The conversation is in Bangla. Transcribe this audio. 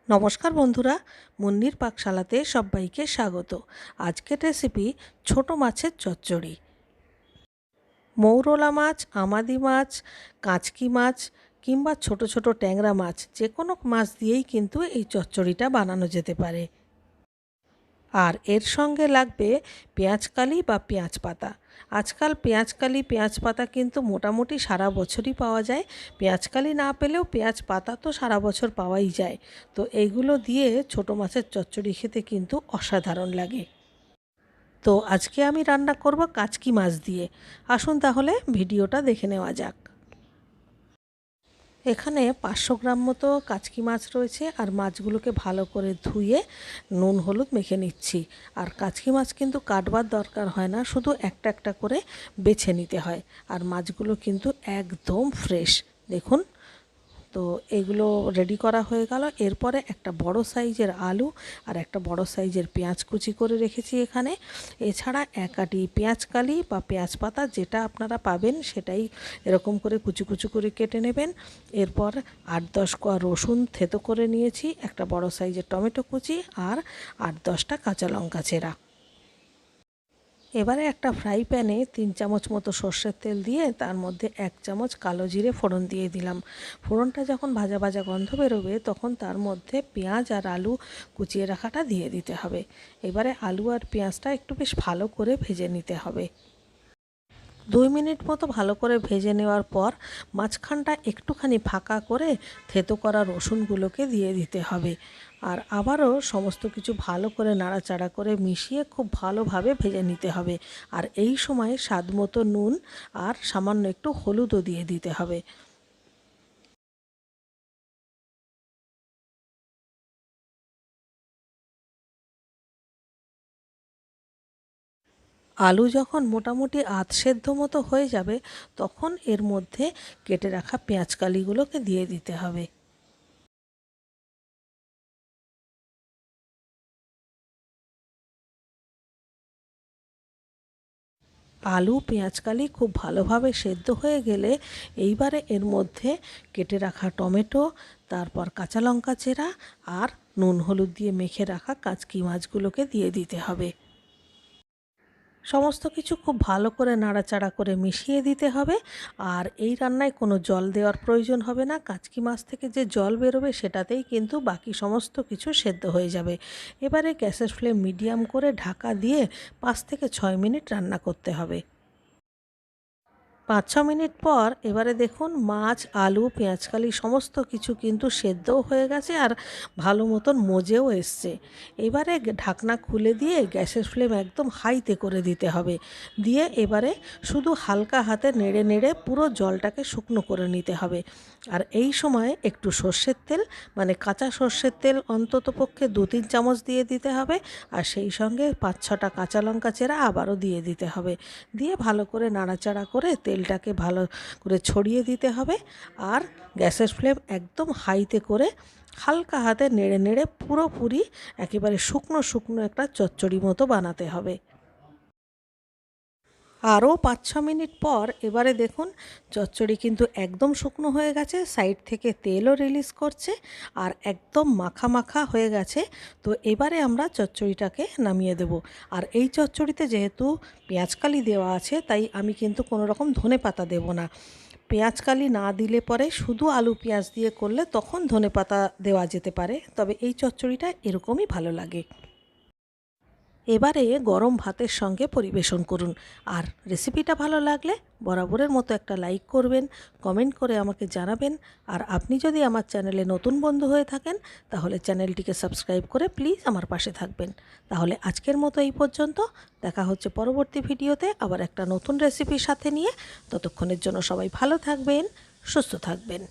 নমস্কার বন্ধুরা, মুন্নির পাকশালাতে সবাইকে স্বাগত। আজকের রেসিপি ছোট মাছের চচ্চড়ি। মৌরলা মাছ, আমাদি মাছ, কাঁচকি মাছ কিংবা ছোট ছোট ট্যাংরা মাছ, যে কোনো মাছ দিয়েই কিন্তু এই চচ্চড়িটা বানানো যেতে পারে। আর এর সঙ্গে লাগবে পেঁয়াজকালি বা পেঁয়াজ পাতা। আজকাল পেঁয়াজকালি পেঁয়াজ পাতা কিন্তু মোটামুটি সারা বছরই পাওয়া যায়। পেঁয়াজকালি না পেলেও পেঁয়াজ পাতা তো সারা বছর পাওয়াই যায়। তো এইগুলো দিয়ে ছোট মাছের চচ্চড়ি খেতে কিন্তু অসাধারণ লাগে। তো আজকে আমি রান্না করব কাচকি মাছ দিয়ে। আসুন তাহলে ভিডিওটা দেখে নেওয়া যাক। এখানে 500 গ্রাম মতো কাচকি মাছ রয়েছে, আর মাছগুলোকে ভালো করে ধুয়ে নুন হলুদ মেখে নিচ্ছি। আর কাচকি মাছ কিন্তু কাটবার দরকার হয় না, শুধু একটা একটা করে বেছে নিতে হয়। আর মাছগুলো কিন্তু একদম ফ্রেশ, দেখুন। তো এগুলো রেডি করা হয়ে গেল। এরপরে একটা বড় সাইজের আলু আর একটা বড় সাইজের পেঁয়াজ কুচি করে রেখেছি এখানে। এছাড়া এক আটি পেঁয়াজকালি বা পেঁয়াজ পাতা, যেটা আপনারা পাবেন সেটাই এরকম করে কুচি কুচি করে কেটে নেবেন। এরপর 8-10 কোয়া রসুন থেতো করে নিয়েছি, একটা বড় সাইজের টমেটো কুচি আর 8-10টা কাঁচা লঙ্কা চেরা। এবারে একটা ফ্রাই প্যানে 3 চামচ মতো সর্ষের তেল দিয়ে তার মধ্যে 1 চামচ কালো জিরে ফোড়ন দিয়ে দিলাম। ফোড়নটা যখন ভাজা ভাজা গন্ধ বেরোবে তখন তার মধ্যে পেঁয়াজ আর আলু কুচিয়ে রাখাটা দিয়ে দিতে হবে। এবারে আলু আর পেঁয়াজটা একটু বেশ ভালো করে ভেজে নিতে হবে। 2 মিনিট মতো ভালো করে ভেজে নেওয়ার পর মাঝখানটা একটুখানি ফাঁকা করে থেতো করা রসুনগুলোকে দিয়ে দিতে হবে। আর আবারও সমস্ত কিছু ভালো করে নাড়াচাড়া করে মিশিয়ে খুব ভালোভাবে ভেজে নিতে হবে। আর এই সময় স্বাদ মতো নুন আর সামান্য একটু হলুদও দিয়ে দিতে হবে। আলু যখন মোটামুটি আধ সেদ্ধ মতো হয়ে যাবে তখন এর মধ্যে কেটে রাখা পেঁয়াজকালিগুলোকে দিয়ে দিতে হবে। আলু পেঁয়াজকালি খুব ভালোভাবে সেদ্ধ হয়ে গেলে এইবারে এর মধ্যে কেটে রাখা টমেটো, তারপর কাঁচা লঙ্কা চেরা আর নুন হলুদ দিয়ে মেখে রাখা কাঁচকি মাছগুলোকে দিয়ে দিতে হবে। সমস্ত কিছু খুব ভালো করে নাড়াচাড়া করে মিশিয়ে দিতে হবে। আর এই রান্নায় কোনো জল দেওয়ার প্রয়োজন হবে না। কাচকি মাছ থেকে যে জল বেরোবে সেটাতেই কিন্তু বাকি সমস্ত কিছু সেদ্ধ হয়ে যাবে। এবারে গ্যাসের ফ্লেম মিডিয়াম করে ঢাকা দিয়ে 5 থেকে 6 মিনিট রান্না করতে হবে। 5-6 মিনিট পর এবারে দেখুন মাছ, আলু, পেঁয়াজকালি সমস্ত কিছু কিন্তু সেদ্ধও হয়ে গেছে আর ভালো মতন মজেও এসছে। এবারে ঢাকনা খুলে দিয়ে গ্যাসের ফ্লেম একদম হাইতে করে দিতে হবে। দিয়ে এবারে শুধু হালকা হাতে নেড়ে নেড়ে পুরো জলটাকে শুকনো করে নিতে হবে। আর এই সময় একটু সর্ষের তেল, মানে কাঁচা সর্ষের তেল অন্ততপক্ষে 2-3 চামচ দিয়ে দিতে হবে। আর সেই সঙ্গে 5-6টা কাঁচা লঙ্কা চেরা আবারও দিয়ে দিতে হবে। দিয়ে ভালো করে নাড়াচাড়া করে তেলটাকে ভালো করে ছড়িয়ে দিতে হবে। আর গ্যাসের ফ্লেম একদম হাইতে করে হালকা হাতে নেড়ে নেড়ে পুরোপুরি একেবারে শুকনো শুকনো একটা চচ্চড়ি মতো বানাতে হবে। আরও 5-6 মিনিট পর এবারে দেখুন চচ্চড়ি কিন্তু একদম শুকনো হয়ে গেছে, সাইড থেকে তেলও রিলিজ করছে আর একদম মাখা মাখা হয়ে গেছে। তো এবারে আমরা চচ্চড়িটাকে নামিয়ে দেব। আর এই চচ্চড়িতে যেহেতু পেঁয়াজকালি দেওয়া আছে তাই আমি কিন্তু কোনো রকম ধনেপাতা দেব না। পেঁয়াজকালি না দিলে পরে শুধু আলু পেঁয়াজ দিয়ে করলে তখন ধনেপাতা দেওয়া যেতে পারে, তবে এই চচ্চড়িটা এরকমই ভালো লাগে। এবারে গরম ভাতের সঙ্গে পরিবেশন করুন। আর রেসিপিটা ভালো লাগলে বরাবরের মতো একটা লাইক করবেন, কমেন্ট করে আমাকে জানাবেন। আর আপনি যদি আমার চ্যানেলে নতুন বন্ধু হয়ে থাকেন তাহলে চ্যানেলটিকে সাবস্ক্রাইব করে প্লিজ আমার পাশে থাকবেন। তাহলে আজকের মতো এই পর্যন্ত। দেখা হচ্ছে পরবর্তী ভিডিওতে আবার একটা নতুন রেসিপির সাথে নিয়ে। ততক্ষণের জন্য সবাই ভালো থাকবেন, সুস্থ থাকবেন।